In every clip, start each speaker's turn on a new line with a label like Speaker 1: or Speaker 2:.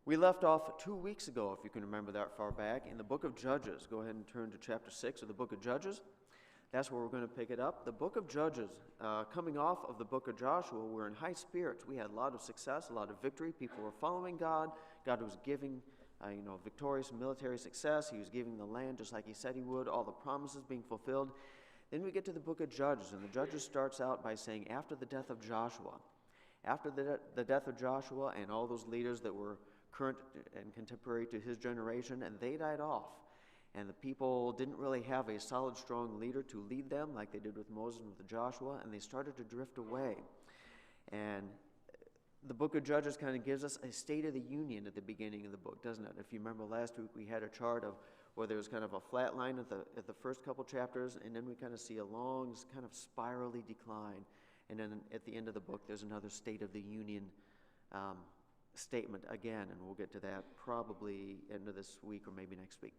Speaker 1: We left off 2 weeks ago, if you can remember that far back, in the book of Judges. Go ahead and turn to chapter 6 of the book of Judges. That's where we're going to pick it up. The book of Judges, coming off of the book of Joshua, we're in high spirits. We had a lot of success, a lot of victory. People were following God. God was giving, victorious military success. He was giving the land just like he said he would, all the promises being fulfilled. Then we get to the book of Judges, and the Judges starts out by saying, after the death of Joshua, after the death of Joshua and all those leaders that were current and contemporary to his generation, and they died off. And the people didn't really have a solid, strong leader to lead them like they did with Moses and with Joshua, and they started to drift away. And the book of Judges kind of gives us a state of the union at the beginning of the book, doesn't it? If you remember last week, we had a chart of where there was kind of a flat line at the first couple chapters, and then we kind of see a long, kind of spirally decline. And then at the end of the book, there's another state of the union statement again, and we'll get to that probably end of this week or maybe next week.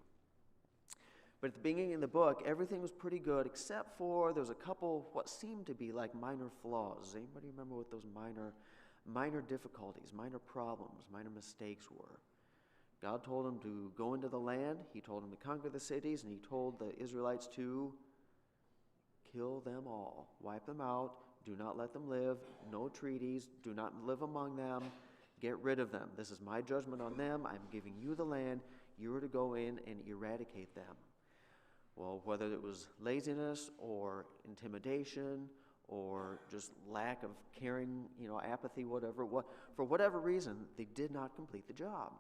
Speaker 1: But at the beginning of the book, everything was pretty good, except for there was a couple what seemed to be like minor flaws. Does anybody remember what those minor difficulties, minor problems, minor mistakes were? God told him to go into the land. He told him to conquer the cities, and he told the Israelites to kill them all, wipe them out, do not let them live, no treaties, do not live among them, get rid of them. This is my judgment on them. I'm giving you the land. You are to go in and eradicate them. Well, whether it was laziness or intimidation or just lack of caring, apathy, whatever, for whatever reason, they did not complete the job.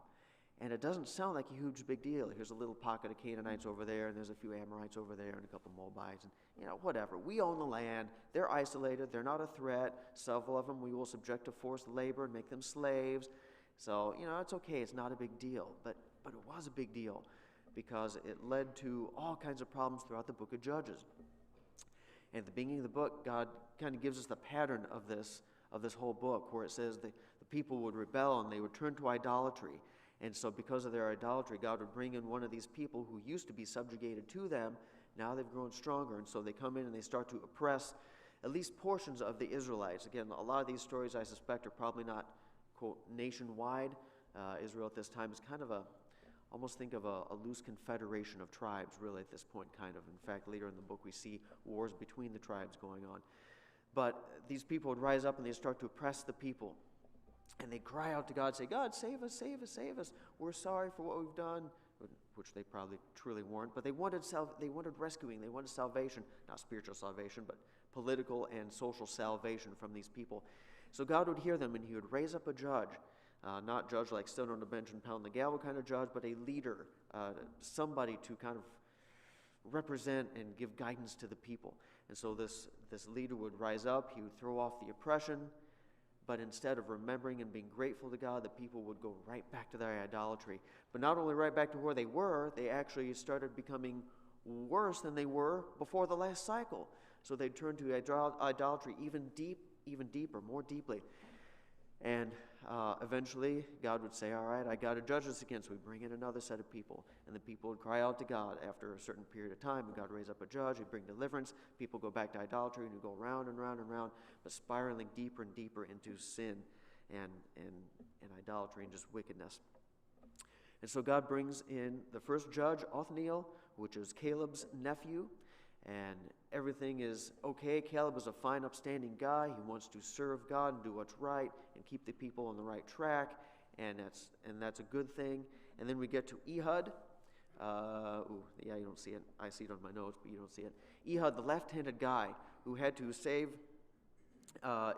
Speaker 1: And it doesn't sound like a huge big deal. Here's a little pocket of Canaanites over there, and there's a few Amorites over there, and a couple Moabites, and whatever. We own the land. They're isolated. They're not a threat. Several of them we will subject to forced labor and make them slaves. So, it's okay. It's not a big deal. But it was a big deal because it led to all kinds of problems throughout the book of Judges. And at the beginning of the book, God kind of gives us the pattern of this whole book, where it says the people would rebel and they would turn to idolatry. And so because of their idolatry, God would bring in one of these people who used to be subjugated to them. Now they've grown stronger, and so they come in and they start to oppress at least portions of the Israelites. Again, a lot of these stories, I suspect, are probably not, quote, nationwide. Israel at this time is kind of almost think of a loose confederation of tribes, really, at this point, kind of. In fact, later in the book, we see wars between the tribes going on. But these people would rise up and they start to oppress the people. And they cry out to God, say, God, save us, save us, save us. We're sorry for what we've done, which they probably truly weren't. But they wanted rescuing. They wanted salvation, not spiritual salvation, but political and social salvation from these people. So God would hear them, and he would raise up a judge, not judge like sit on a bench and pound the gavel kind of judge, but a leader, somebody to kind of represent and give guidance to the people. And so this leader would rise up. He would throw off the oppression. But instead of remembering and being grateful to God, the people would go right back to their idolatry. But not only right back to where they were, they actually started becoming worse than they were before the last cycle. So they'd turn to idolatry even deeper, more deeply. And eventually, God would say, all right, I got to judge this again. So we bring in another set of people. And the people would cry out to God after a certain period of time. And God would raise up a judge. He'd bring deliverance. People go back to idolatry, and you go round and round and round, but spiraling deeper and deeper into sin and idolatry and just wickedness. And so God brings in the first judge, Othniel, which is Caleb's nephew. And everything is okay. Caleb is a fine, upstanding guy. He wants to serve God and do what's right and keep the people on the right track, and that's a good thing. And then we get to Ehud. You don't see it. I see it on my notes, but you don't see it. Ehud, the left-handed guy who had to save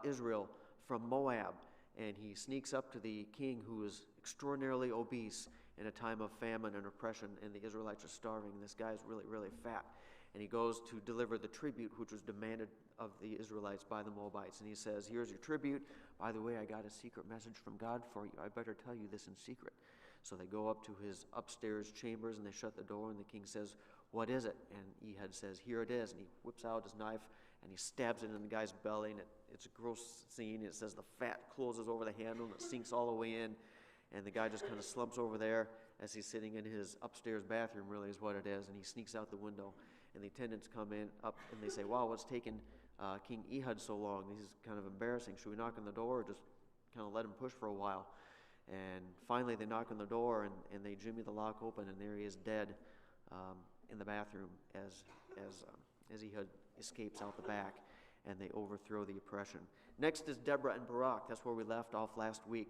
Speaker 1: Israel from Moab, and he sneaks up to the king who is extraordinarily obese in a time of famine and oppression, and the Israelites are starving. This guy is really, really fat. And he goes to deliver the tribute which was demanded of the Israelites by the Moabites. And he says, here's your tribute. By the way, I got a secret message from God for you. I better tell you this in secret. So they go up to his upstairs chambers, and they shut the door, and the king says, what is it? And Ehud says, here it is. And he whips out his knife, and he stabs it in the guy's belly, and it's a gross scene. It says the fat closes over the handle, and it sinks all the way in. And the guy just kind of slumps over there as he's sitting in his upstairs bathroom, really is what it is, and he sneaks out the window. And the attendants come in up, and they say, wow, what's taken King Ehud so long? This is kind of embarrassing. Should we knock on the door or just kind of let him push for a while? And finally they knock on the door, and they jimmy the lock open, and there he is dead in the bathroom as Ehud escapes out the back, and they overthrow the oppression. Next is Deborah and Barak. That's where we left off last week.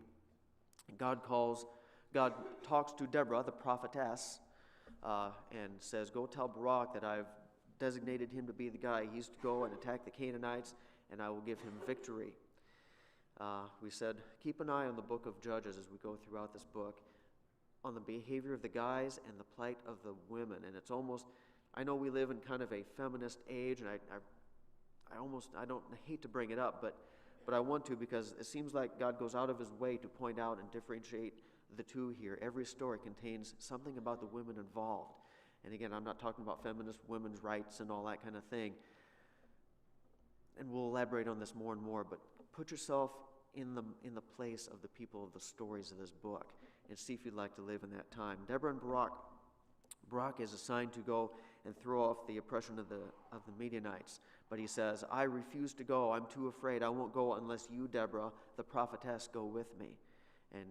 Speaker 1: God talks to Deborah, the prophetess, and says, go tell Barak that I've designated him to be the guy. He's to go and attack the Canaanites, and I will give him victory. We said, keep an eye on the book of Judges as we go throughout this book, on the behavior of the guys and the plight of the women. And it's almost, I know we live in kind of a feminist age, and I don't hate to bring it up, but I want to, because it seems like God goes out of his way to point out and differentiate the two here. Every story contains something about the women involved. And again, I'm not talking about feminist women's rights and all that kind of thing. And we'll elaborate on this more and more, but put yourself in the place of the people of the stories of this book and see if you'd like to live in that time. Deborah and Barak. Barak is assigned to go and throw off the oppression of the Midianites. But he says, I refuse to go. I'm too afraid. I won't go unless you, Deborah, the prophetess, go with me and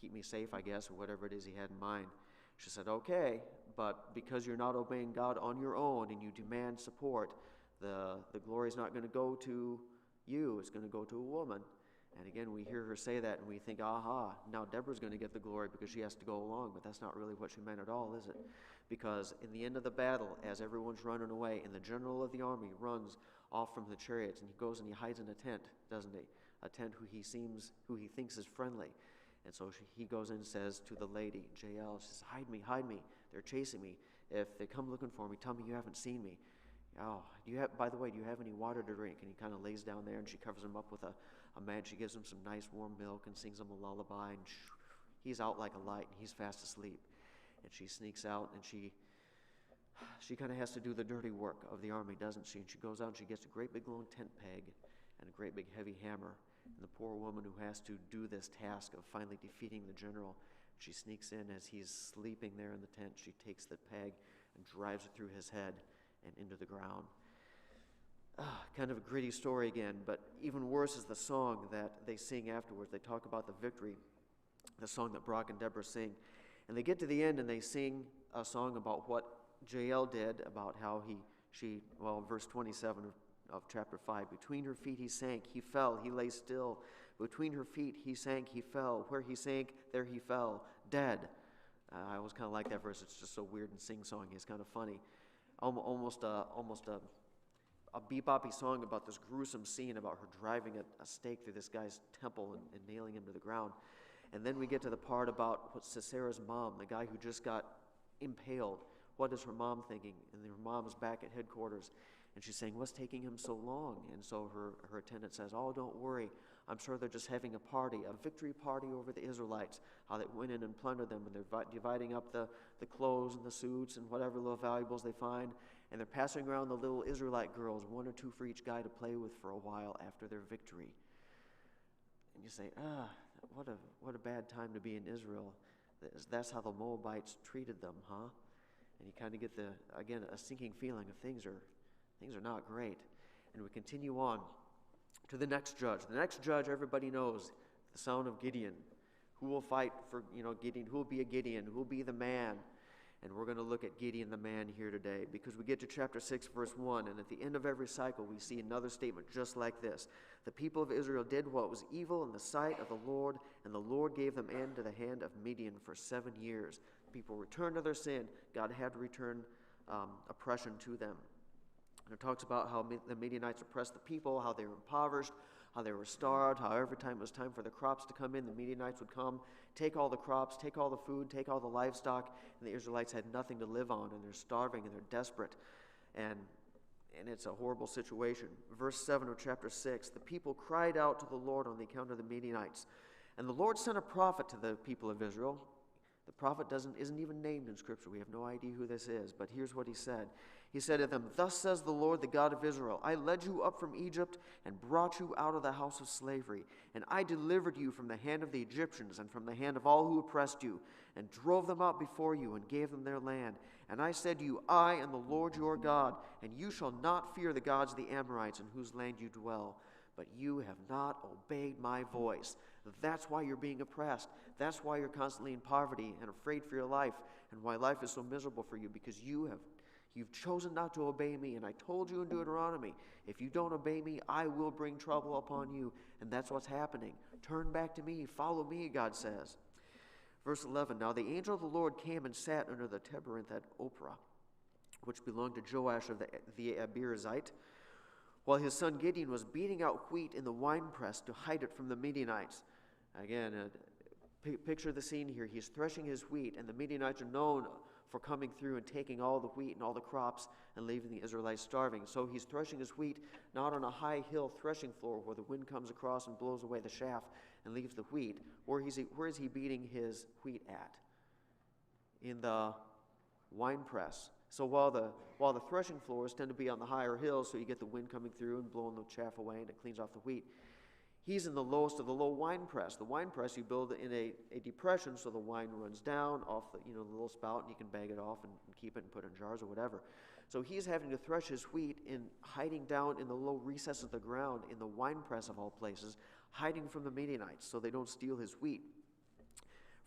Speaker 1: keep me safe, I guess, or whatever it is he had in mind. She said, okay, but because you're not obeying God on your own and you demand support, the glory's not going to go to you. It's going to go to a woman. And again, we hear her say that, and we think, aha, now Deborah's going to get the glory because she has to go along. But that's not really what she meant at all, is it? Because in the end of the battle, as everyone's running away, and the general of the army runs off from the chariots, and he goes and he hides in a tent, doesn't he? A tent who he thinks is friendly. And so he goes in and says to the lady, Jael, she says, hide me, they're chasing me. If they come looking for me, tell me you haven't seen me. Oh, by the way, do you have any water to drink? And he kind of lays down there, and she covers him up with a mat. She gives him some nice warm milk and sings him a lullaby, and he's out like a light, and he's fast asleep. And she sneaks out, and she kind of has to do the dirty work of the army, doesn't she? And she goes out, and she gets a great big long tent peg and a great big heavy hammer. And the poor woman who has to do this task of finally defeating the general, she sneaks in as he's sleeping there in the tent. She takes the peg and drives it through his head and into the ground. Kind of a gritty story again, but even worse is the song that they sing afterwards. They talk about the victory, the song that Barak and Deborah sing. And they get to the end and they sing a song about what Jael did, about how verse 27 of chapter 5, between her feet he sank, he fell, he lay still. Between her feet he sank, he fell. Where he sank, there he fell, dead. I always kind of like that verse. It's just so weird and sing-songy. It's kind of funny. Almost a beboppy song about this gruesome scene about her driving a stake through this guy's temple and nailing him to the ground. And then we get to the part about Sisera's mom, the guy who just got impaled. What is her mom thinking? And her mom is back at headquarters, and she's saying, what's taking him so long? And so her attendant says, oh, don't worry. I'm sure they're just having a party, a victory party over the Israelites, how they went in and plundered them, and they're dividing up the clothes and the suits and whatever little valuables they find, and they're passing around the little Israelite girls, one or two for each guy to play with for a while after their victory. And you say, what a bad time to be in Israel. That's how the Moabites treated them, huh? And you kind of get a sinking feeling of things are not great. And we continue on to the next judge. The next judge, everybody knows, the son of Gideon. Who will fight for, Gideon? Who will be a Gideon? Who will be the man? And we're going to look at Gideon the man here today, because we get to chapter 6, verse 1, and at the end of every cycle we see another statement just like this. The people of Israel did what was evil in the sight of the Lord, and the Lord gave them into the hand of Midian for 7 years. People returned to their sin. God had to return oppression to them. And it talks about how the Midianites oppressed the people, how they were impoverished, how they were starved, how every time it was time for the crops to come in, the Midianites would come, take all the crops, take all the food, take all the livestock, and the Israelites had nothing to live on, and they're starving and they're desperate. And it's a horrible situation. Verse 7 of chapter 6, the people cried out to the Lord on the account of the Midianites. And the Lord sent a prophet to the people of Israel. The prophet isn't even named in Scripture. We have no idea who this is, but here's what he said. He said to them, thus says the Lord, the God of Israel, I led you up from Egypt and brought you out of the house of slavery. And I delivered you from the hand of the Egyptians and from the hand of all who oppressed you, and drove them out before you and gave them their land. And I said to you, I am the Lord your God, and you shall not fear the gods of the Amorites in whose land you dwell. But you have not obeyed my voice. That's why you're being oppressed. That's why you're constantly in poverty and afraid for your life, and why life is so miserable for you, because you've chosen not to obey me. And I told you in Deuteronomy, if you don't obey me, I will bring trouble upon you. And that's what's happening. Turn back to me. Follow me, God says. Verse 11, now the angel of the Lord came and sat under the terebinth at Ophrah, which belonged to Joash of the Abiezrite, while his son Gideon was beating out wheat in the winepress to hide it from the Midianites. Again, picture the scene here. He's threshing his wheat, and the Midianites are known for coming through and taking all the wheat and all the crops and leaving the Israelites starving. So he's threshing his wheat not on a high hill threshing floor where the wind comes across and blows away the chaff and leaves the wheat. Where is he beating his wheat at? In the winepress. So while the threshing floors tend to be on the higher hills, so you get the wind coming through and blowing the chaff away and it cleans off the wheat, he's in the lowest of the low wine press. The wine press you build in a depression so the wine runs down off the little spout, and you can bag it off and keep it and put it in jars or whatever. So he's having to thresh his wheat in hiding down in the low recesses of the ground in the wine press of all places, hiding from the Midianites so they don't steal his wheat.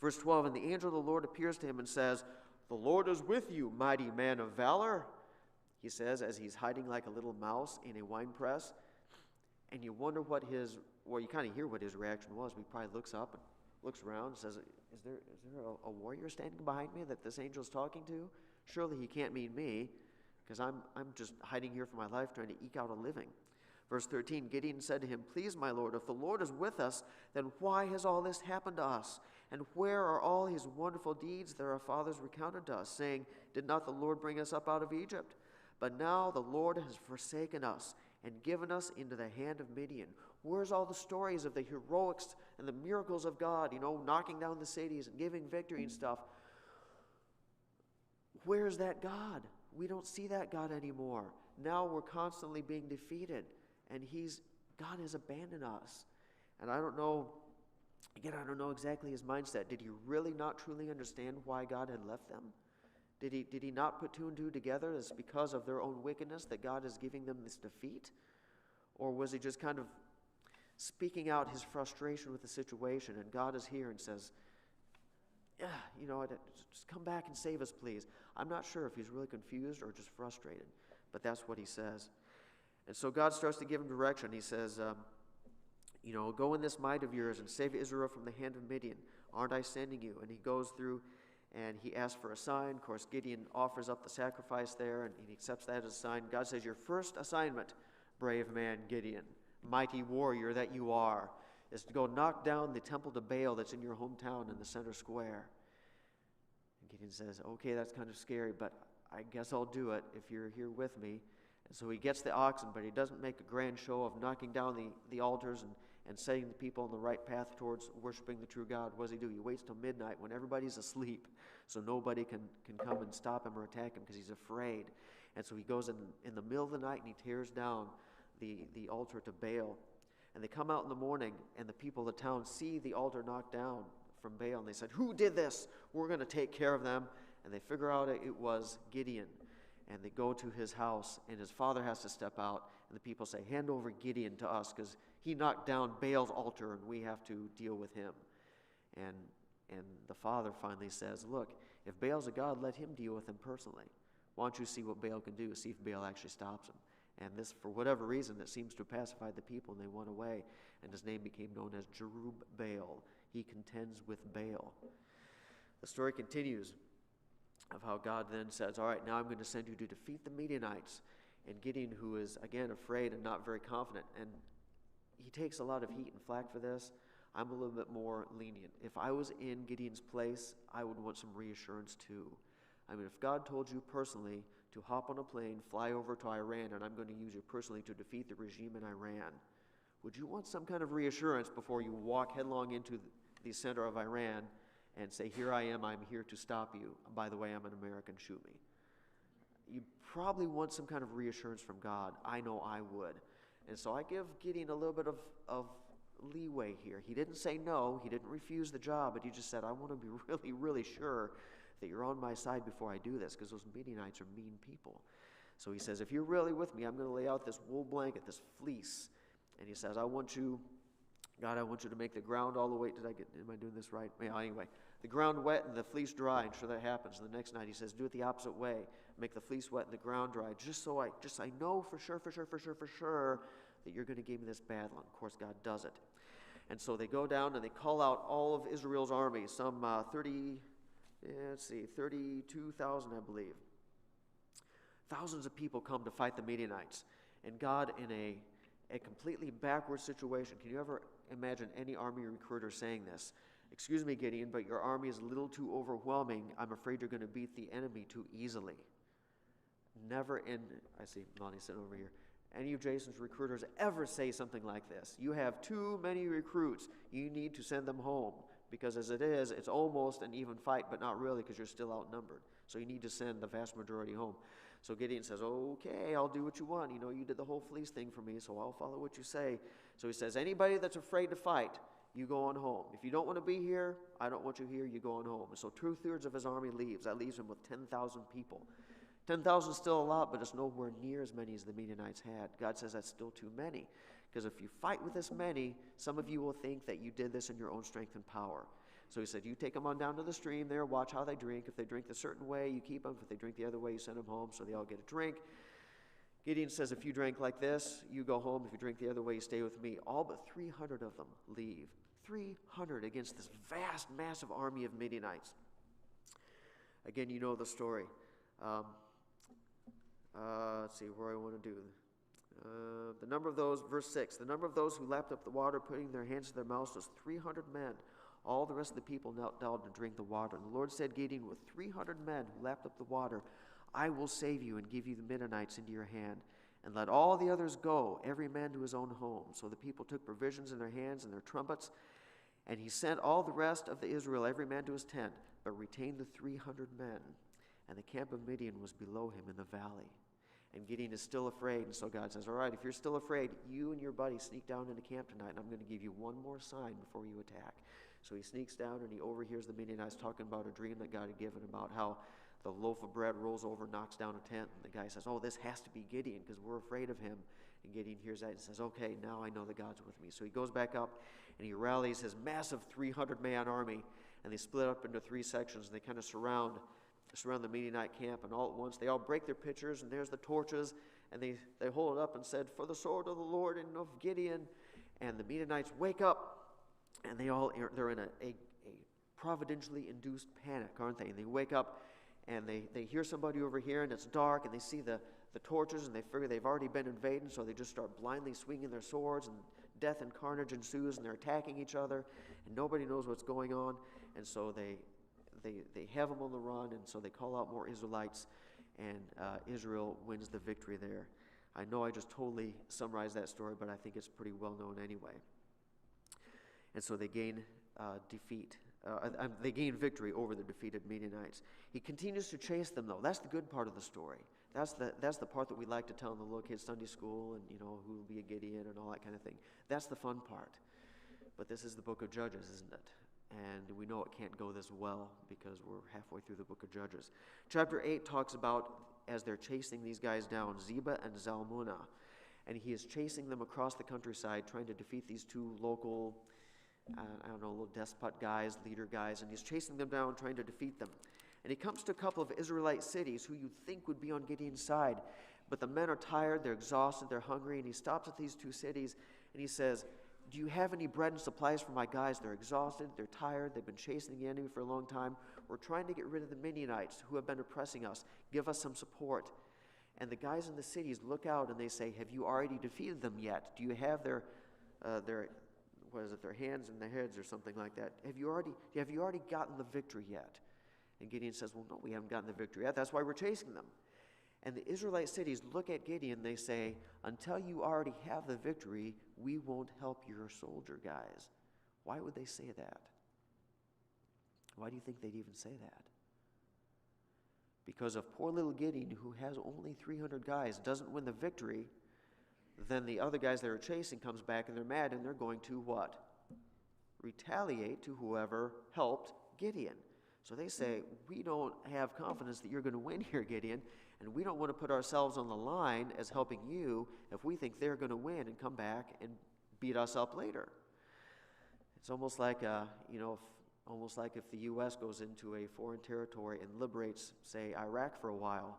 Speaker 1: Verse 12, and the angel of the Lord appears to him and says, the Lord is with you, mighty man of valor, he says, as he's hiding like a little mouse in a wine press. And you wonder you kind of hear what his reaction was. He probably looks up and looks around and says, is there a warrior standing behind me that this angel's talking to? Surely he can't mean me, because I'm just hiding here for my life, trying to eke out a living. Verse 13, Gideon said to him, please, my Lord, if the Lord is with us, then why has all this happened to us? And where are all his wonderful deeds that our fathers recounted to us, saying, did not the Lord bring us up out of Egypt? But now the Lord has forsaken us and given us into the hand of Midian. Where's all the stories of the heroics and the miracles of God, knocking down the cities and giving victory and stuff? Where's that God? We don't see that God anymore. Now we're constantly being defeated, and God has abandoned us. And I don't know exactly his mindset. Did he really not truly understand why God had left them? Did he not put two and two together as because of their own wickedness that God is giving them this defeat? Or was he just kind of speaking out his frustration with the situation, and God is here and says, just come back and save us, please. I'm not sure if he's really confused or just frustrated, but that's what he says. And so God starts to give him direction. He says, go in this might of yours and save Israel from the hand of Midian. Aren't I sending you? And he goes through and he asks for a sign. Of course, Gideon offers up the sacrifice there, and he accepts that as a sign. God says, your first assignment, brave man Gideon, mighty warrior that you are, is to go knock down the temple to Baal that's in your hometown in the center square. And Gideon says, okay, that's kind of scary, but I guess I'll do it if you're here with me. And so he gets the oxen, but he doesn't make a grand show of knocking down the altars and setting the people on the right path towards worshiping the true God. What does he do? He waits till midnight when everybody's asleep so nobody can come and stop him or attack him because he's afraid. And so he goes in the middle of the night and he tears down the altar to Baal. And they come out in the morning, and the people of the town see the altar knocked down from Baal, and they said, who did this? We're going to take care of them. And they figure out it was Gideon. And they go to his house, and his father has to step out, and the people say, hand over Gideon to us, because he knocked down Baal's altar, and we have to deal with him. And the father finally says, look, if Baal's a god, let him deal with him personally. Why don't you see what Baal can do, see if Baal actually stops him. And this, for whatever reason, that seems to have pacified the people, and they went away, and his name became known as Jerubbaal. He contends with Baal. The story continues of how God then says, all right, now I'm going to send you to defeat the Midianites. And Gideon, who is, again, afraid and not very confident, and he takes a lot of heat and flack for this. I'm a little bit more lenient. If I was in Gideon's place, I would want some reassurance too. I mean, if God told you personally to hop on a plane, fly over to Iran, and I'm going to use you personally to defeat the regime in Iran, would you want some kind of reassurance before you walk headlong into the center of Iran and say, here I am, I'm here to stop you. By the way, I'm an American, shoot me. You'd probably want some kind of reassurance from God. I know I would. And so I give Gideon a little bit of leeway here. He didn't say no, he didn't refuse the job, but he just said, I want to be really, really sure that you're on my side before I do this, because those Midianites are mean people. So he says, if you're really with me, I'm going to lay out this wool blanket, this fleece. And he says, I want you God, I want you to make the ground all the way, am I doing this right? Yeah, anyway, the ground wet and the fleece dry, and sure that happens. And the next night he says, do it the opposite way. Make the fleece wet and the ground dry, just so I know for sure that you're going to give me this battle. And of course, God does it. And so they go down and they call out all of Israel's army, some 32,000, I believe. Thousands of people come to fight the Midianites. And God, in a completely backward situation, can you ever imagine any army recruiter saying this? Excuse me, Gideon, but your army is a little too overwhelming. I'm afraid you're going to beat the enemy too easily. Never in, I see Lonnie sitting over here, any of Jason's recruiters ever say something like this. You have too many recruits. You need to send them home. Because as it is, it's almost an even fight, but not really, because you're still outnumbered. So you need to send the vast majority home. So Gideon says, okay, I'll do what you want. You know, you did the whole fleece thing for me, so I'll follow what you say. So he says, anybody that's afraid to fight, you go on home. If you don't want to be here, I don't want you here, you go on home. And so 2/3 of his army leaves. That leaves him with 10,000 people. 10,000 is still a lot, but it's nowhere near as many as the Midianites had. God says that's still too many. Because if you fight with this many, some of you will think that you did this in your own strength and power. So he said, you take them on down to the stream there, watch how they drink. If they drink a certain way, you keep them. If they drink the other way, you send them home so they all get a drink. Gideon says, if you drink like this, you go home. If you drink the other way, you stay with me. All but 300 of them leave. 300 against this vast, massive army of Midianites. Again, you know the story. Let's see where I want to do. The number of those, verse 6, the number of those who lapped up the water, putting their hands to their mouths, was 300 men. All the rest of the people knelt down to drink the water. And the Lord said, Gideon, with 300 men who lapped up the water, I will save you and give you the Midianites into your hand. And let all the others go, every man to his own home. So the people took provisions in their hands and their trumpets. And he sent all the rest of the Israel, every man to his tent, but retained the 300 men. And the camp of Midian was below him in the valley. And Gideon is still afraid. And so God says, all right, if you're still afraid, you and your buddy sneak down into camp tonight, and I'm going to give you one more sign before you attack. So he sneaks down and he overhears the Midianites talking about a dream that God had given about how the loaf of bread rolls over, knocks down a tent. And the guy says, oh, this has to be Gideon because we're afraid of him. And Gideon hears that and says, okay, now I know that God's with me. So he goes back up and he rallies his massive 300-man army, and they split up into 3 sections, and they kind of surround the Midianite camp. And all at once they all break their pitchers, and there's the torches, and they hold it up and said, for the sword of the Lord and of Gideon. And the Midianites wake up, and they're in a providentially induced panic, aren't they? And they wake up and they hear somebody over here, and it's dark, and they see the torches, and they figure they've already been invaded, so they just start blindly swinging their swords, and death and carnage ensues, and they're attacking each other, and nobody knows what's going on. And so they have them on the run, and so they call out more Israelites, and Israel wins the victory there. I know I just totally summarized that story, but I think it's pretty well known anyway. And so they gain they gain victory over the defeated Midianites. He continues to chase them, though. That's the good part of the story. That's the part that we like to tell in the little kids' Sunday school, and who will be a Gideon and all that kind of thing. That's the fun part. But this is the book of Judges, isn't it? And we know it can't go this well because we're halfway through the book of Judges. Chapter 8 talks about, as they're chasing these guys down, Zebah and Zalmunna. And he is chasing them across the countryside, trying to defeat these 2 local, little despot guys, leader guys, and he's chasing them down, trying to defeat them. And he comes to a couple of Israelite cities who you'd think would be on Gideon's side, but the men are tired, they're exhausted, they're hungry, and he stops at these 2 cities, and he says, do you have any bread and supplies for my guys? They're exhausted, they're tired, they've been chasing the enemy for a long time. We're trying to get rid of the Midianites who have been oppressing us. Give us some support. And the guys in the cities look out and they say, have you already defeated them yet? Do you have their hands in their heads or something like that? Have you already gotten the victory yet? And Gideon says, well, no, we haven't gotten the victory yet. That's why we're chasing them. And the Israelite cities look at Gideon, they say, until you already have the victory, we won't help your soldier guys. Why would they say that? Why do you think they'd even say that? Because if poor little Gideon, who has only 300 guys, doesn't win the victory, then the other guys they're chasing comes back and they're mad, and they're going to what? Retaliate to whoever helped Gideon. So they say, we don't have confidence that you're going to win here, Gideon, and we don't want to put ourselves on the line as helping you if we think they're going to win and come back and beat us up later. It's almost like, almost like if the U.S. goes into a foreign territory and liberates, say, Iraq for a while,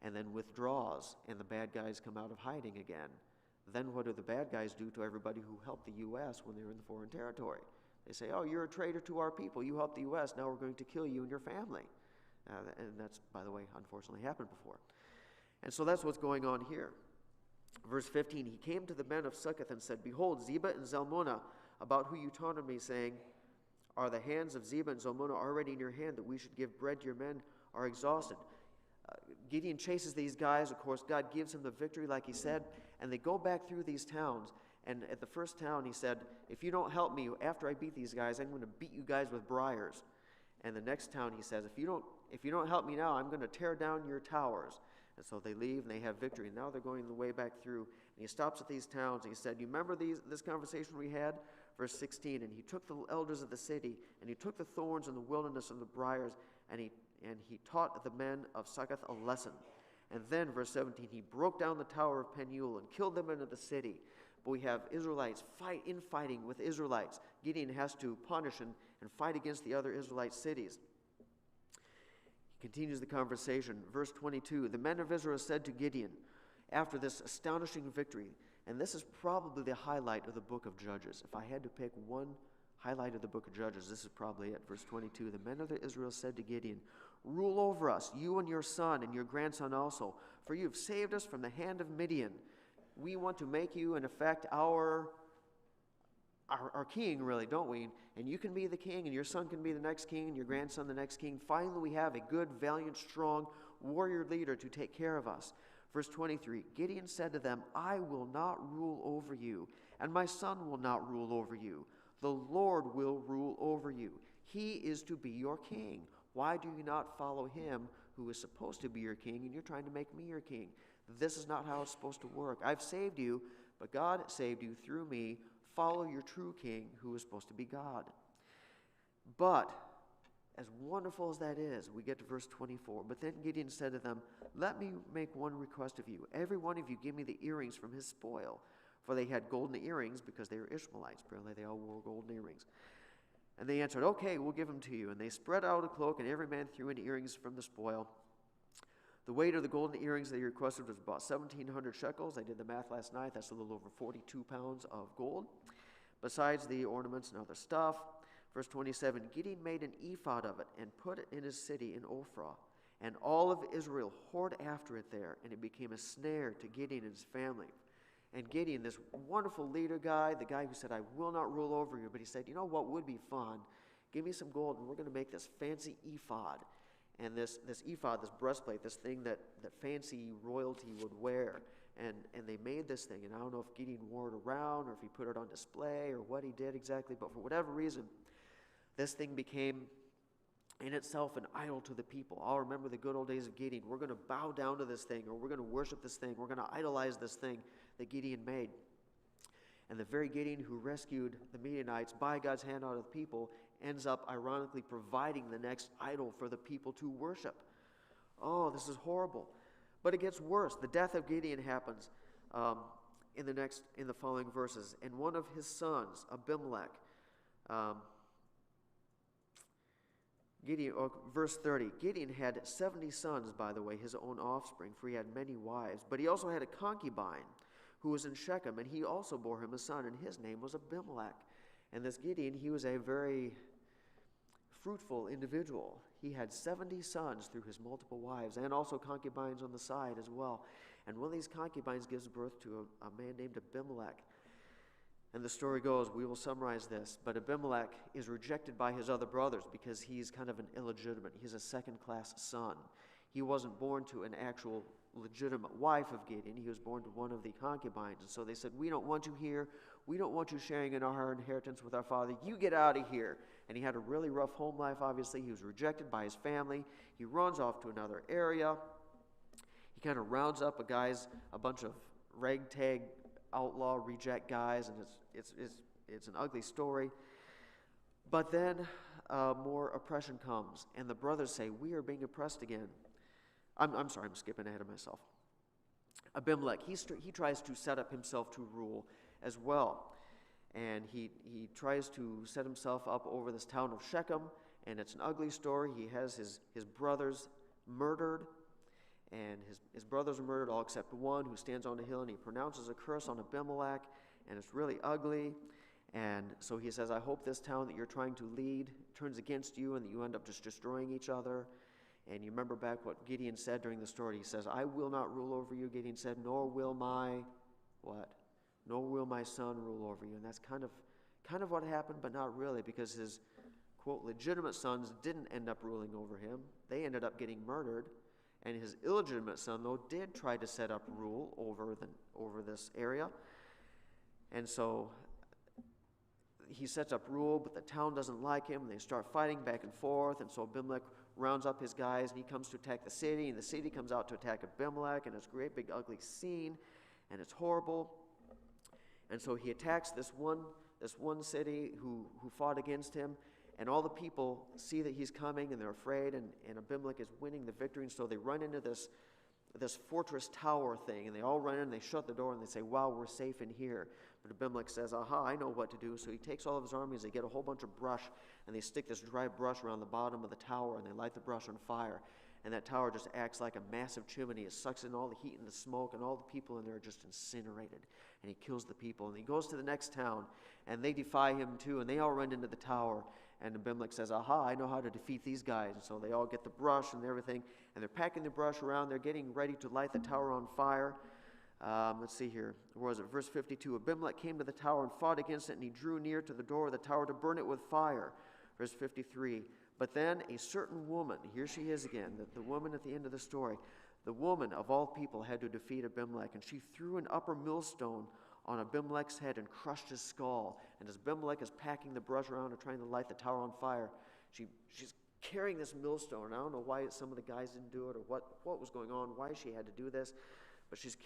Speaker 1: and then withdraws, and the bad guys come out of hiding again. Then what do the bad guys do to everybody who helped the U.S. when they were in the foreign territory? They say, oh, you're a traitor to our people. You helped the U.S. Now we're going to kill you and your family. And that's, by the way, unfortunately happened before. And so that's what's going on here. Verse 15, he came to the men of Succoth and said, behold, Zebah and Zalmunna, about who you taunted me, saying, are the hands of Zebah and Zalmunna already in your hand, that we should give bread to your men, are exhausted? Gideon chases these guys. Of course, God gives him the victory, like he said, and they go back through these towns. And at the first town, he said, if you don't help me after I beat these guys, I'm going to beat you guys with briars. And the next town, he says, if you don't help me now, I'm going to tear down your towers. And so they leave, and they have victory. And now they're going the way back through. And he stops at these towns, and he said, you remember this conversation we had? Verse 16, and he took the elders of the city, and he took the thorns and the wilderness and the briars, and he taught the men of Succoth a lesson. And then, verse 17, he broke down the tower of Penuel and killed them into the city. But we have Israelites fighting with Israelites. Gideon has to punish and fight against the other Israelite cities. He continues the conversation. Verse 22, the men of Israel said to Gideon, after this astonishing victory, and this is probably the highlight of the book of Judges. If I had to pick one highlight of the book of Judges, this is probably it. Verse 22, the men of Israel said to Gideon, rule over us, you and your son and your grandson also, for you have saved us from the hand of Midian. We want to make you, in effect, our king, really, don't we? And you can be the king, and your son can be the next king, and your grandson the next king. Finally, we have a good, valiant, strong warrior leader to take care of us. Verse 23, Gideon said to them, I will not rule over you, and my son will not rule over you. The Lord will rule over you. He is to be your king. Why do you not follow him who is supposed to be your king, and you're trying to make me your king? This is not how it's supposed to work. I've saved you, but God saved you through me. Follow your true king, who is supposed to be God. But, as wonderful as that is, we get to verse 24. But then Gideon said to them, let me make one request of you. Every one of you give me the earrings from his spoil. For they had golden earrings because they were Ishmaelites. Apparently they all wore golden earrings. And they answered, okay, we'll give them to you. And they spread out a cloak, and every man threw in earrings from the spoil. The weight of the golden earrings they requested was about 1,700 shekels. I did the math last night. That's a little over 42 pounds of gold, besides the ornaments and other stuff. Verse 27, Gideon made an ephod of it and put it in his city in Ophrah. And all of Israel whored after it there, and it became a snare to Gideon and his family. And Gideon, this wonderful leader guy, the guy who said, I will not rule over you, but he said, you know what would be fun? Give me some gold, and we're going to make this fancy ephod. And this ephod, this breastplate, this thing that fancy royalty would wear. And they made this thing. And I don't know if Gideon wore it around or if he put it on display or what he did exactly. But for whatever reason, this thing became in itself an idol to the people. I'll remember the good old days of Gideon. We're going to bow down to this thing, or we're going to worship this thing. We're going to idolize this thing that Gideon made. And the very Gideon who rescued the Midianites by God's hand out of the people ends up ironically providing the next idol for the people to worship. Oh, this is horrible. But it gets worse. The death of Gideon happens in the following verses. And one of his sons, Abimelech, verse 30, Gideon had 70 sons, by the way, his own offspring, for he had many wives. But he also had a concubine who was in Shechem, and he also bore him a son, and his name was Abimelech. And this Gideon, he was a very fruitful individual. He had 70 sons through his multiple wives, and also concubines on the side as well. And one of these concubines gives birth to a man named Abimelech. And the story goes, we will summarize this, but Abimelech is rejected by his other brothers because he's kind of an illegitimate. He's a second-class son. He wasn't born to an actual legitimate wife of Gideon. He was born to one of the concubines. And so they said, we don't want you here. We don't want you sharing in our inheritance with our father. You get out of here. And he had a really rough home life, obviously. He was rejected by his family. He runs off to another area. He kind of rounds up a bunch of ragtag outlaw reject guys, and it's an ugly story. But then more oppression comes, and the brothers say, we are being oppressed again. I'm sorry, I'm skipping ahead of myself. Abimelech, he tries to set up himself to rule as well. and he tries to set himself up over this town of Shechem, and it's an ugly story. He has his brothers murdered, and his brothers are murdered all except one, who stands on a hill and he pronounces a curse on Abimelech, and it's really ugly. And so he says, I hope this town that you're trying to lead turns against you and that you end up just destroying each other. And you remember back what Gideon said during the story. He says, I will not rule over you, Gideon said, nor will my, what? Nor will my son rule over you. And that's kind of what happened, but not really, because his, quote, legitimate sons didn't end up ruling over him. They ended up getting murdered. And his illegitimate son, though, did try to set up rule over this area. And so he sets up rule, but the town doesn't like him, and they start fighting back and forth. And so Abimelech rounds up his guys, and he comes to attack the city, and the city comes out to attack Abimelech, and it's a great big ugly scene, and it's horrible. And so he attacks this one city who fought against him, and all the people see that he's coming, and they're afraid, and Abimelech is winning the victory, and so they run into this fortress tower thing, and they all run in, and they shut the door, and they say, wow, we're safe in here. But Abimelech says, aha, I know what to do. So he takes all of his armies, they get a whole bunch of brush, and they stick this dry brush around the bottom of the tower, and they light the brush on fire. And that tower just acts like a massive chimney. It sucks in all the heat and the smoke, and all the people in there are just incinerated. And he kills the people. And he goes to the next town, and they defy him too, and they all run into the tower. And Abimelech says, aha, I know how to defeat these guys. And so they all get the brush and everything, and they're packing the brush around. They're getting ready to light the tower on fire. Let's see here. Where was it? Verse 52. Abimelech came to the tower and fought against it, and he drew near to the door of the tower to burn it with fire. Verse 53. But then a certain woman, here she is again, the woman at the end of the story, the woman of all people had to defeat Abimelech, and she threw an upper millstone on Abimelech's head and crushed his skull. And as Abimelech is packing the brush around and trying to light the tower on fire, she's carrying this millstone. I don't know why some of the guys didn't do it or what was going on, why she had to do this, but she's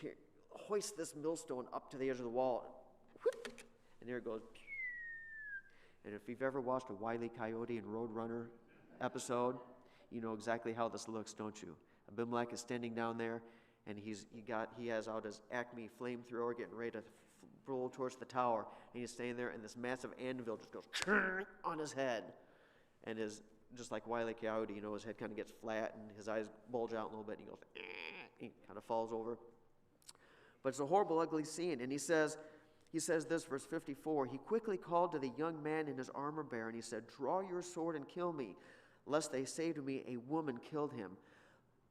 Speaker 1: hoists this millstone up to the edge of the wall, and there it goes. And if you've ever watched a Wile E. Coyote and Roadrunner episode, you know exactly how this looks, don't you? Abimelech is standing down there, and he has out his Acme flamethrower, getting ready to roll towards the tower, and he's standing there, and this massive anvil just goes on his head, and just like Wile E. Coyote, you know, his head kind of gets flat, and his eyes bulge out a little bit, and he goes, he kind of falls over. But it's a horrible, ugly scene, and he says this, verse 54, he quickly called to the young man in his armor bearer, and he said, draw your sword and kill me, lest they say to me, a woman killed him.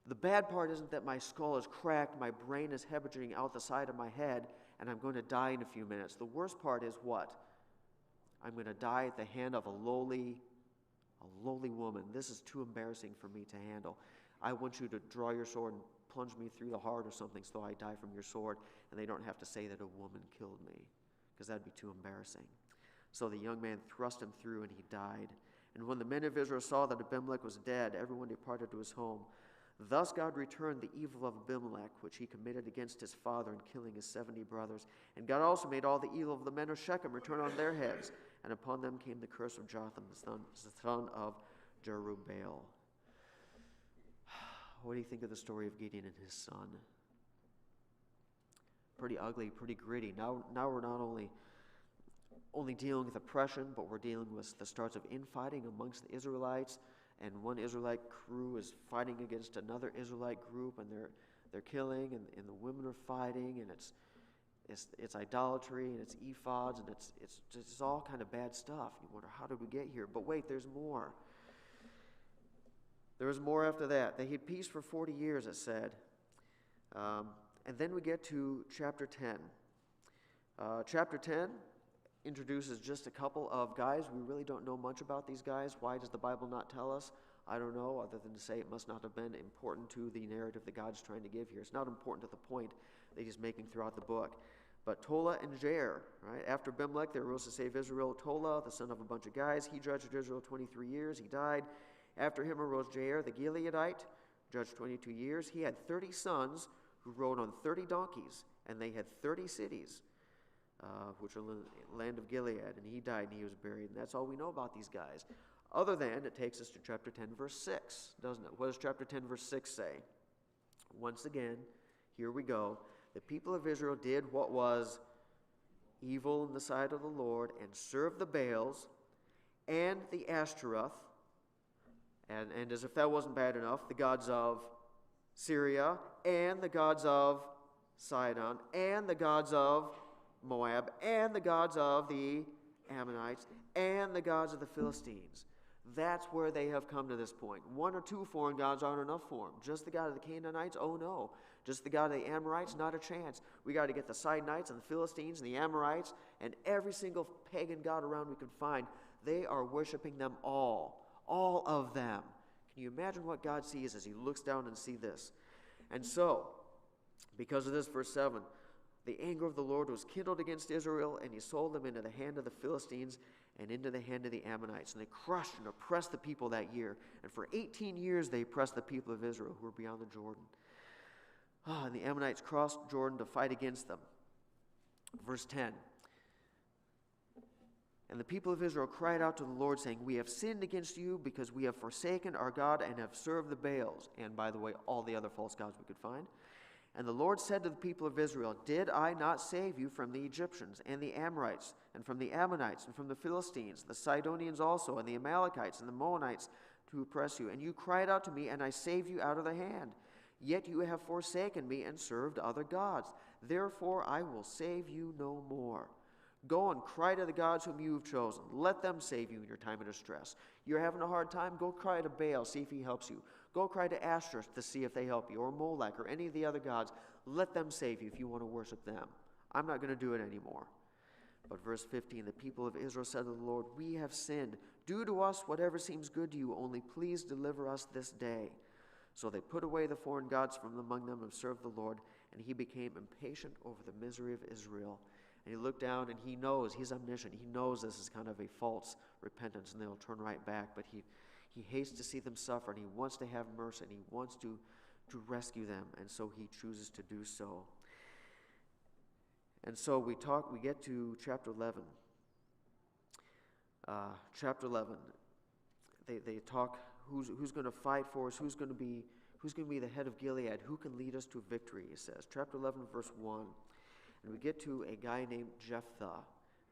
Speaker 1: The bad part isn't that my skull is cracked, my brain is hemorrhaging out the side of my head, and I'm going to die in a few minutes. The worst part is what? I'm going to die at the hand of a lowly woman. This is too embarrassing for me to handle. I want you to draw your sword and plunge me through the heart or something so I die from your sword, and they don't have to say that a woman killed me, because that'd be too embarrassing. So the young man thrust him through, and he died. And when the men of Israel saw that Abimelech was dead, everyone departed to his home. Thus God returned the evil of Abimelech, which he committed against his father in killing his 70 brothers. And God also made all the evil of the men of Shechem return on their heads. And upon them came the curse of Jotham, the son of Jerubbaal. What do you think of the story of Gideon and his son? Pretty ugly, pretty gritty. Now we're not only dealing with oppression, but we're dealing with the starts of infighting amongst the Israelites. And one Israelite crew is fighting against another Israelite group, and they're killing, and the women are fighting, and it's idolatry, and it's ephods, and it's all kind of bad stuff. You wonder, how did we get here? But wait, there's more. There was more after that. They had peace for 40 years, it said. And then we get to chapter 10. Chapter 10 introduces just a couple of guys. We really don't know much about these guys. Why does the Bible not tell us? I don't know, other than to say it must not have been important to the narrative that God's trying to give here. It's not important to the point that he's making throughout the book. But Tola and Jair, right? After Abimelech, they rose to save Israel. Tola, the son of a bunch of guys, he judged Israel 23 years. He died. After him arose Jair, the Gileadite, judged 22 years. He had 30 sons who rode on 30 donkeys, and they had 30 cities, which are the land of Gilead. And he died, and he was buried. And that's all we know about these guys. Other than, it takes us to chapter 10, verse 6, doesn't it? What does chapter 10, verse 6 say? Once again, here we go. The people of Israel did what was evil in the sight of the Lord, and served the Baals and the Ashtaroth, and as if that wasn't bad enough, the gods of Syria, and the gods of Sidon, and the gods of Moab, and the gods of the Ammonites, and the gods of the Philistines. That's where they have come to this point. One or two foreign gods aren't enough for them. Just the God of the Canaanites? Oh no. Just the God of the Amorites? Not a chance. We got to get the Sidonites and the Philistines and the Amorites and every single pagan god around we can find. They are worshiping them all of them. Can you imagine what God sees as he looks down and sees this? And so, because of this, verse 7, the anger of the Lord was kindled against Israel, and he sold them into the hand of the Philistines and into the hand of the Ammonites. And they crushed and oppressed the people that year. And for 18 years they oppressed the people of Israel who were beyond the Jordan. And the Ammonites crossed Jordan to fight against them. Verse 10. And the people of Israel cried out to the Lord, saying, we have sinned against you because we have forsaken our God and have served the Baals. And by the way, all the other false gods we could find. And the Lord said to the people of Israel, did I not save you from the Egyptians and the Amorites and from the Ammonites and from the Philistines, the Sidonians also, and the Amalekites and the Moabites to oppress you? And you cried out to me, and I saved you out of their hand. Yet you have forsaken me and served other gods. Therefore I will save you no more. Go and cry to the gods whom you have chosen. Let them save you in your time of distress. You're having a hard time? Go cry to Baal, see if he helps you. Go cry to Ashtoreth to see if they help you, or Molech, or any of the other gods. Let them save you if you want to worship them. I'm not going to do it anymore. But verse 15, the people of Israel said to the Lord, we have sinned. Do to us whatever seems good to you, only please deliver us this day. So they put away the foreign gods from among them and served the Lord, and he became impatient over the misery of Israel. And he looked down, and he knows, he's omniscient, he knows this is kind of a false repentance, and they'll turn right back, but he hates to see them suffer, and he wants to have mercy, and he wants to rescue them, and so he chooses to do so. And so we get to chapter 11. Chapter 11, they talk who's going to fight for us, who's going to be the head of Gilead, who can lead us to victory, he says. Chapter 11, verse 1. And we get to a guy named Jephthah.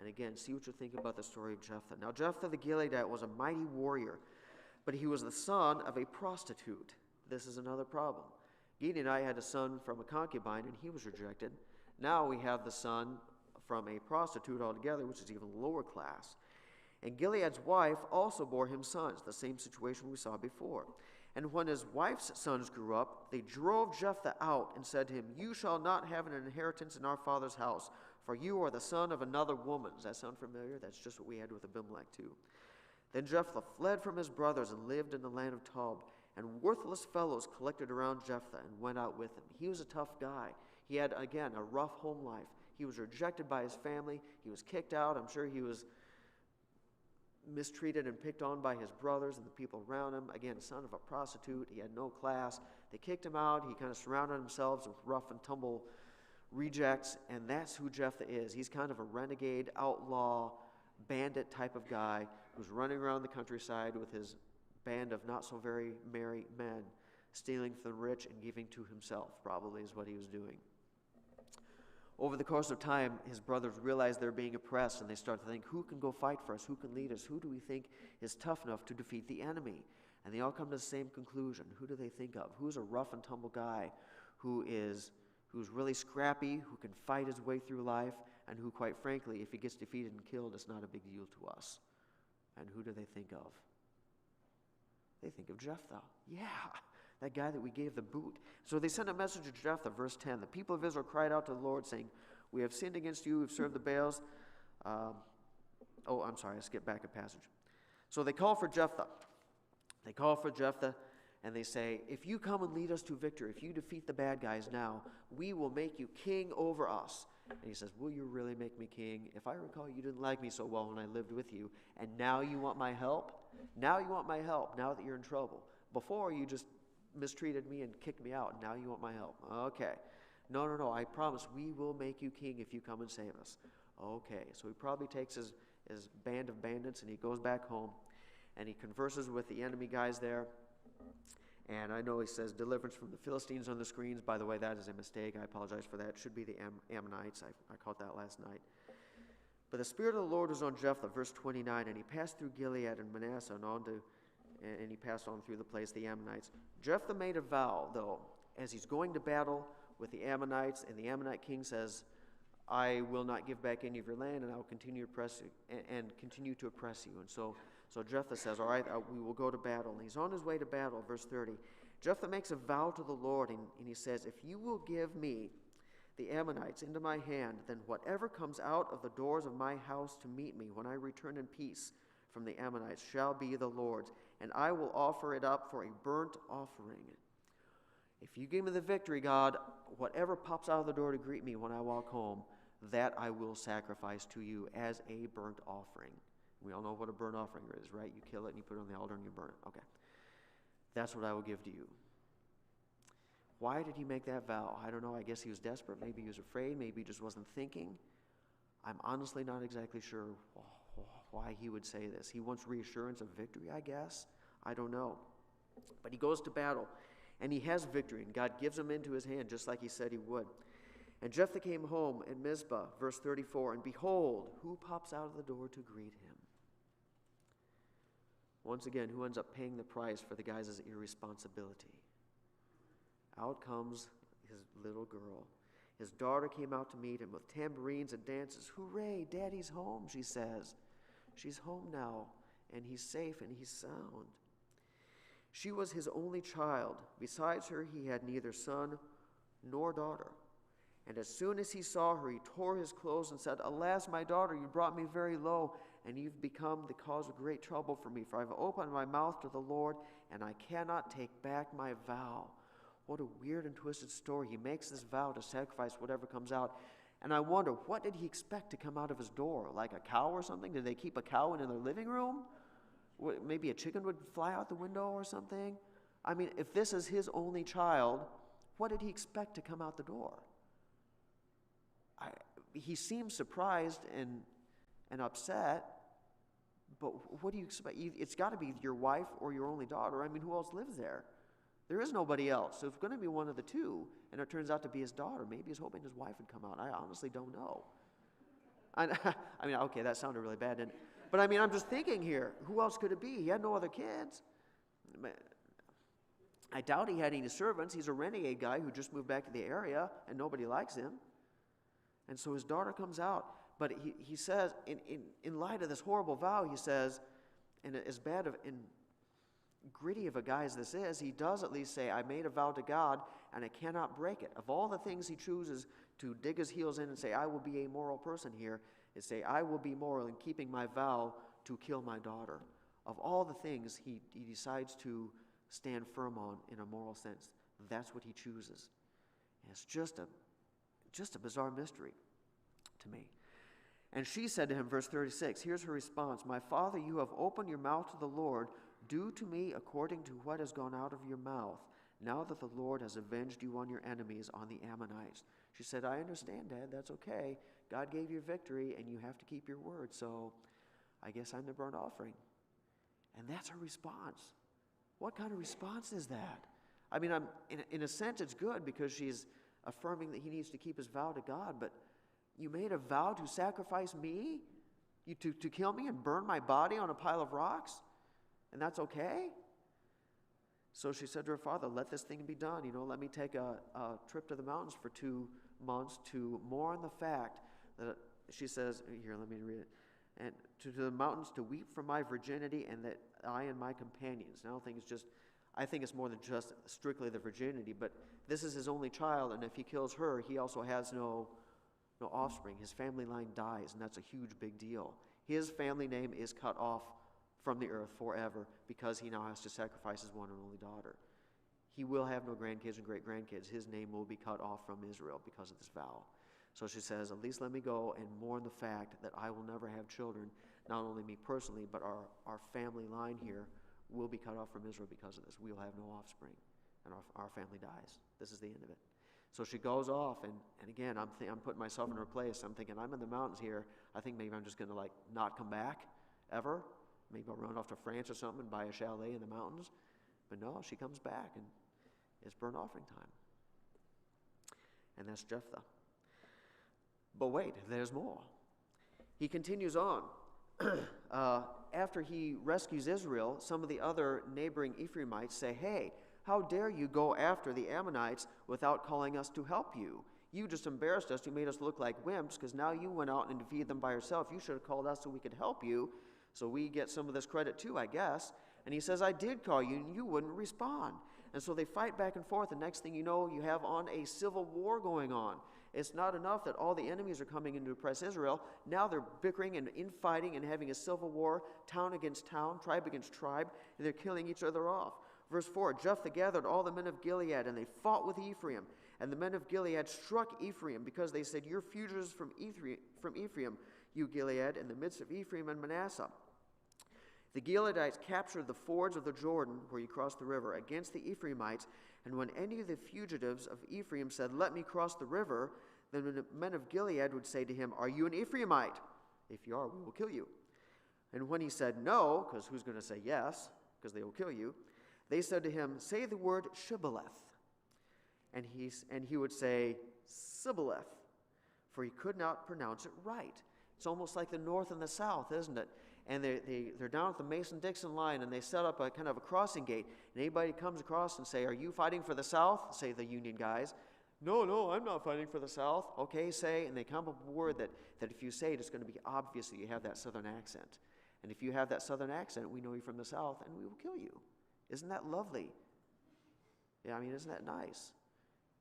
Speaker 1: And again, see what you think about the story of Jephthah. Now, Jephthah the Gileadite was a mighty warrior, but he was the son of a prostitute. This is another problem. Gideon and I had a son from a concubine, and he was rejected. Now we have the son from a prostitute altogether, which is even lower class. And Gilead's wife also bore him sons, the same situation we saw before. And when his wife's sons grew up, they drove Jephthah out and said to him, you shall not have an inheritance in our father's house, for you are the son of another woman. Does that sound familiar? That's just what we had with Abimelech too. Then Jephthah fled from his brothers and lived in the land of Tob. And worthless fellows collected around Jephthah and went out with him. He was a tough guy. He had, again, a rough home life. He was rejected by his family. He was kicked out. I'm sure he was mistreated and picked on by his brothers and the people around him. Again, son of a prostitute. He had no class. They kicked him out. He kind of surrounded himself with rough and tumble rejects, and that's who Jephthah is. He's kind of a renegade, outlaw, bandit type of guy who's running around the countryside with his band of not so very merry men, stealing from the rich and giving to himself, probably is what he was doing. Over the course of time, his brothers realized they're being oppressed, and they start to think, who can go fight for us? Who can lead us? Who do we think is tough enough to defeat the enemy? And they all come to the same conclusion. Who do they think of? Who's a rough and tumble guy who's really scrappy, who can fight his way through life, and who, quite frankly, if he gets defeated and killed, it's not a big deal to us? And who do they think of? They think of Jephthah. Yeah, that guy that we gave the boot. So they sent a message to Jephthah, verse 10. The people of Israel cried out to the Lord, saying, we have sinned against you, we've served the Baals. I'm sorry, I skipped back a passage. So they call for Jephthah. They call for Jephthah, and they say, if you come and lead us to victory, if you defeat the bad guys now, we will make you king over us. And he says, will you really make me king? If I recall, you didn't like me so well when I lived with you, and now you want my help? Now you want my help, now that you're in trouble. Before, you just mistreated me and kicked me out, and now you want my help. Okay. No, I promise we will make you king if you come and save us. Okay, so he probably takes his band of bandits, and he goes back home, and he converses with the enemy guys there. And I know he says deliverance from the Philistines on the screens. By the way, that is a mistake. I apologize for that. It should be the Ammonites. I caught that last night. But the Spirit of the Lord was on Jephthah, verse 29, and he passed through Gilead and Manasseh and he passed on through the place of the Ammonites. Jephthah made a vow, though, as he's going to battle with the Ammonites, and the Ammonite king says, I will not give back any of your land, and I will continue to oppress you, and continue to oppress you. And so Jephthah says, all right, we will go to battle. And he's on his way to battle, verse 30. Jephthah makes a vow to the Lord, and he says, if you will give me the Ammonites into my hand, then whatever comes out of the doors of my house to meet me when I return in peace from the Ammonites shall be the Lord's, and I will offer it up for a burnt offering. If you give me the victory, God, whatever pops out of the door to greet me when I walk home, that I will sacrifice to you as a burnt offering. We all know what a burnt offering is, right? You kill it and you put it on the altar and you burn it. Okay. That's what I will give to you. Why did he make that vow? I don't know. I guess he was desperate. Maybe he was afraid. Maybe he just wasn't thinking. I'm honestly not exactly sure why he would say this. He wants reassurance of victory, I guess. I don't know. But he goes to battle, and he has victory, and God gives him into his hand just like he said he would. And Jephthah came home at Mizpah, verse 34, and behold, who pops out of the door to greet him? Once again, who ends up paying the price for the guy's irresponsibility? Out comes his little girl. His daughter came out to meet him with tambourines and dances. Hooray, Daddy's home, she says. She's home now, and he's safe and he's sound. She was his only child. Besides her, he had neither son nor daughter. And as soon as he saw her, he tore his clothes and said, Alas, my daughter, you brought me very low, and you've become the cause of great trouble for me. For I've opened my mouth to the Lord, and I cannot take back my vow. What a weird and twisted story. He makes this vow to sacrifice whatever comes out. And I wonder, what did he expect to come out of his door? Like a cow or something? Did they keep a cow in their living room? Maybe a chicken would fly out the window or something? I mean, if this is his only child, what did he expect to come out the door? He seems surprised and upset, but what do you expect? It's got to be your wife or your only daughter. I mean, who else lives there? There is nobody else. So it's going to be one of the two, and it turns out to be his daughter. Maybe he's hoping his wife would come out. I honestly don't know. I mean, okay, that sounded really bad, didn't it? But I mean, I'm just thinking here, who else could it be? He had no other kids. I doubt he had any servants. He's a renegade guy who just moved back to the area, and nobody likes him. And so his daughter comes out. But he says, in light of this horrible vow, he says, and as bad and gritty of a guy as this is, he does at least say, I made a vow to God, and I cannot break it. Of all the things he chooses to dig his heels in and say, I will be a moral person here, is say, I will be moral in keeping my vow to kill my daughter. Of all the things he decides to stand firm on in a moral sense, that's what he chooses. And it's just a bizarre mystery to me. And she said to him, verse 36, here's her response, My father, you have opened your mouth to the Lord. Do to me according to what has gone out of your mouth, now that the Lord has avenged you on your enemies, on the Ammonites. She said, I understand, Dad, that's okay. God gave you victory, and you have to keep your word, so I guess I'm the burnt offering. And that's her response. What kind of response is that? I mean, in a sense, it's good because she's affirming that he needs to keep his vow to God, but you made a vow to sacrifice me? To kill me and burn my body on a pile of rocks? And that's okay? So she said to her father, let this thing be done. Let me take a trip to the mountains for 2 months to mourn the fact that, she says, here, let me read it, and to the mountains to weep for my virginity and that I and my companions. And I think it's more than just strictly the virginity, but this is his only child, and if he kills her, he also has no offspring. His family line dies, and that's a huge big deal. His family name is cut off from the earth forever because he now has to sacrifice his one and only daughter. He will have no grandkids and great-grandkids. His name will be cut off from Israel because of this vow. So she says, at least let me go and mourn the fact that I will never have children, not only me personally, but our family line here will be cut off from Israel because of this. We will have no offspring, and our family dies. This is the end of it. So she goes off, and again, I'm putting myself in her place. I'm thinking, I'm in the mountains here. I think maybe I'm just going to not come back ever. Maybe I'll run off to France or something and buy a chalet in the mountains. But no, she comes back, and it's burnt offering time. And that's Jephthah. But wait, there's more. He continues on. After he rescues Israel, some of the other neighboring Ephraimites say, "Hey, how dare you go after the Ammonites without calling us to help you? You just embarrassed us. You made us look like wimps because now you went out and defeated them by yourself. You should have called us so we could help you. So we get some of this credit too, I guess." And he says, "I did call you and you wouldn't respond." And so they fight back and forth. The next thing you know, you have on a civil war going on. It's not enough that all the enemies are coming in to oppress Israel. Now they're bickering and infighting and having a civil war, town against town, tribe against tribe, and they're killing each other off. Verse 4, Jephthah gathered all the men of Gilead, and they fought with Ephraim. And the men of Gilead struck Ephraim, because they said, "You're fugitives from Ephraim, you Gilead, in the midst of Ephraim and Manasseh." The Gileadites captured the fords of the Jordan, where you cross the river, against the Ephraimites. And when any of the fugitives of Ephraim said, "Let me cross the river," then the men of Gilead would say to him, "Are you an Ephraimite? If you are, we will kill you." And when he said no, because who's going to say yes, because they will kill you, they said to him, "Say the word Shibboleth." And he would say, "Sibboleth," for he could not pronounce it right. It's almost like the North and the South, isn't it? And they're down at the Mason-Dixon line, and they set up a kind of a crossing gate. And anybody comes across and say, "Are you fighting for the South?" Say the Union guys. No, I'm not fighting for the South." Okay, say, and they come up with a word that if you say it, it's going to be obvious that you have that Southern accent. And if you have that Southern accent, we know you're from the South, and we will kill you. Isn't that lovely? Yeah, I mean, isn't that nice?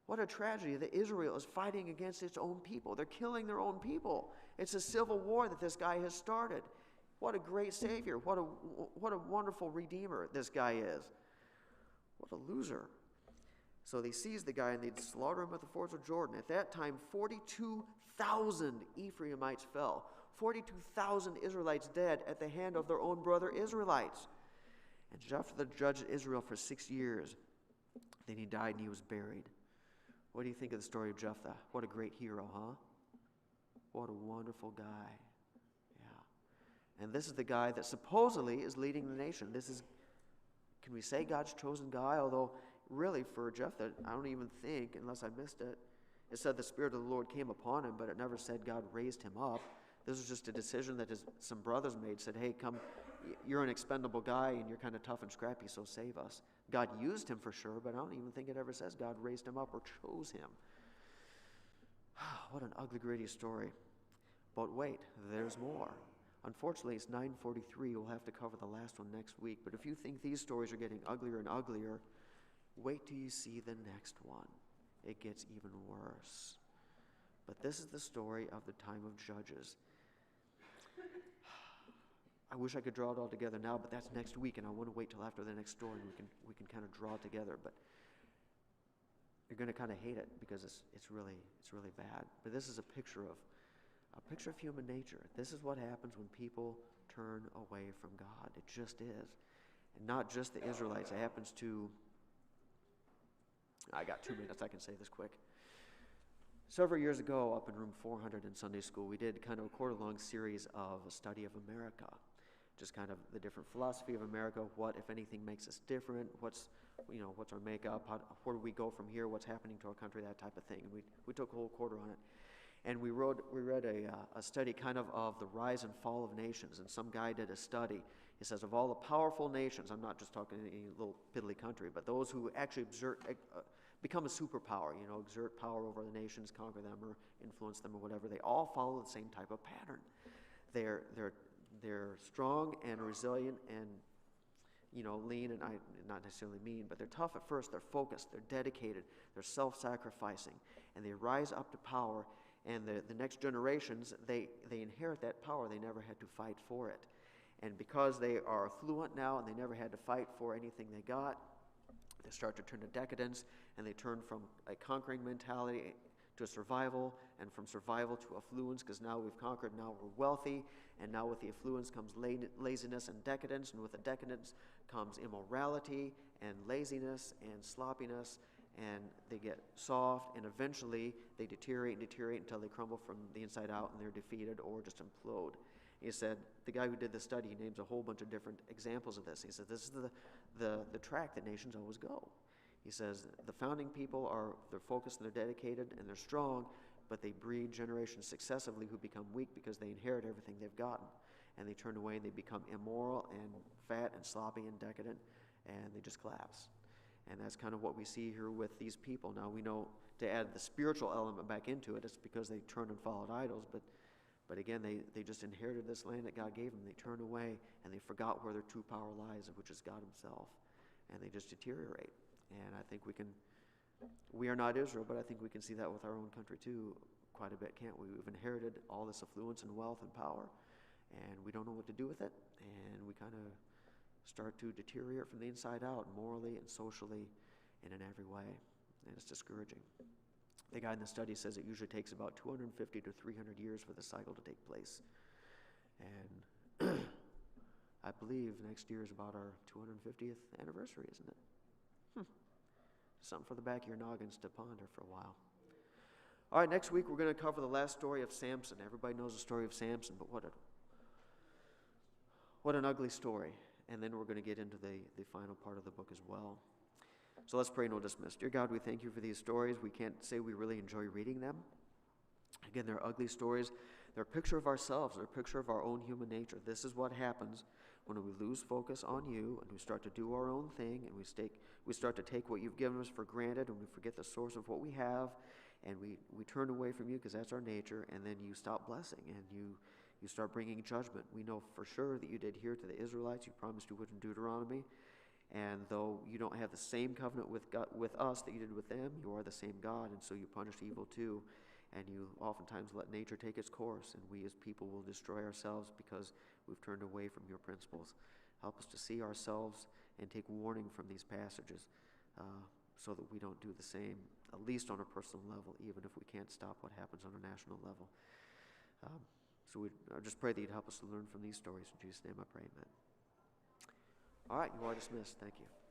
Speaker 1: What a tragedy that Israel is fighting against its own people. They're killing their own people. It's a civil war that this guy has started. What a great Savior. What a wonderful Redeemer this guy is. What a loser. So they seized the guy and they'd slaughter him at the fords of Jordan. At that time, 42,000 Ephraimites fell. 42,000 Israelites dead at the hand of their own brother Israelites. And Jephthah judged Israel for 6 years. Then he died and he was buried. What do you think of the story of Jephthah? What a great hero, huh? What a wonderful guy. And this is the guy that supposedly is leading the nation. This is, can we say, God's chosen guy? Although, really, for Jephthah, I don't even think, unless I missed it, it said the Spirit of the Lord came upon him, but it never said God raised him up. This was just a decision that some brothers made, said, "Hey, come, you're an expendable guy, and you're kind of tough and scrappy, so save us." God used him for sure, but I don't even think it ever says God raised him up or chose him. What an ugly, gritty story. But wait, there's more. Unfortunately, it's 9:43. We'll have to cover the last one next week. But if you think these stories are getting uglier and uglier, wait till you see the next one. It gets even worse. But this is the story of the time of Judges. I wish I could draw it all together now, but that's next week, and I want to wait till after the next story, and we can kind of draw it together. But you're going to kind of hate it because it's really bad. But this is a picture of human nature. This is what happens when people turn away from God. It just is. And not just the Israelites. It happens to, I got 2 minutes, I can say this quick. Several years ago, up in room 400 in Sunday school, we did kind of a quarter-long series of a study of America. Just kind of the different philosophy of America, what, if anything, makes us different, what's our makeup, where do we go from here, what's happening to our country, that type of thing. And we took a whole quarter on it. And we read a study kind of the rise and fall of nations. And some guy did a study. He says, of all the powerful nations, I'm not just talking any little piddly country, but those who actually become a superpower, exert power over the nations, conquer them or influence them or whatever, they all follow the same type of pattern. They're strong and resilient and lean, and not necessarily mean, but they're tough at first. They're focused. They're dedicated. They're self-sacrificing, and they rise up to power. And the next generations, they inherit that power. They never had to fight for it. And because they are affluent now and they never had to fight for anything they got, they start to turn to decadence, and they turn from a conquering mentality to survival, and from survival to affluence, because now we've conquered, now we're wealthy, and now with the affluence comes laziness and decadence, and with the decadence comes immorality and laziness and sloppiness, and they get soft, and eventually they deteriorate until they crumble from the inside out and they're defeated or just implode. He said, the guy who did the study, he names a whole bunch of different examples of this. He said, this is the track that nations always go. He says, the founding people they're focused and they're dedicated and they're strong, but they breed generations successively who become weak because they inherit everything they've gotten. And they turn away and they become immoral and fat and sloppy and decadent, and they just collapse. And that's kind of what we see here with these people. Now we know to add the spiritual element back into it, it's because they turned and followed idols, but again, they just inherited this land that God gave them. They turned away and they forgot where their true power lies, which is God himself. And they just deteriorate. And I think we are not Israel, but I think we can see that with our own country too quite a bit, can't we? We've inherited all this affluence and wealth and power, and we don't know what to do with it, and we kind of start to deteriorate from the inside out, morally and socially and in every way, and it's discouraging. The guy in the study says it usually takes about 250 to 300 years for the cycle to take place, and I believe next year is about our 250th anniversary, isn't it? Something for the back of your noggins to ponder for a while. All right, next week we're going to cover the last story of Samson. Everybody knows the story of Samson, but what an ugly story. And then we're going to get into the final part of the book as well. So let's pray and we'll dismiss. Dear God, we thank you for these stories. We can't say we really enjoy reading them. Again, they're ugly stories. They're a picture of ourselves. They're a picture of our own human nature. This is what happens when we lose focus on you and we start to do our own thing and we start to take what you've given us for granted and we forget the source of what we have and we turn away from you because that's our nature, and then you stop blessing and you start bringing judgment. We know for sure that you did here to the Israelites. You promised you would in Deuteronomy. And though you don't have the same covenant with God, with us that you did with them, you are the same God, and so you punish evil too. And you oftentimes let nature take its course, and we as people will destroy ourselves because we've turned away from your principles. Help us to see ourselves and take warning from these passages so that we don't do the same, at least on a personal level, even if we can't stop what happens on a national level. I just pray that you'd help us to learn from these stories. In Jesus' name I pray, amen. All right, you are dismissed. Thank you.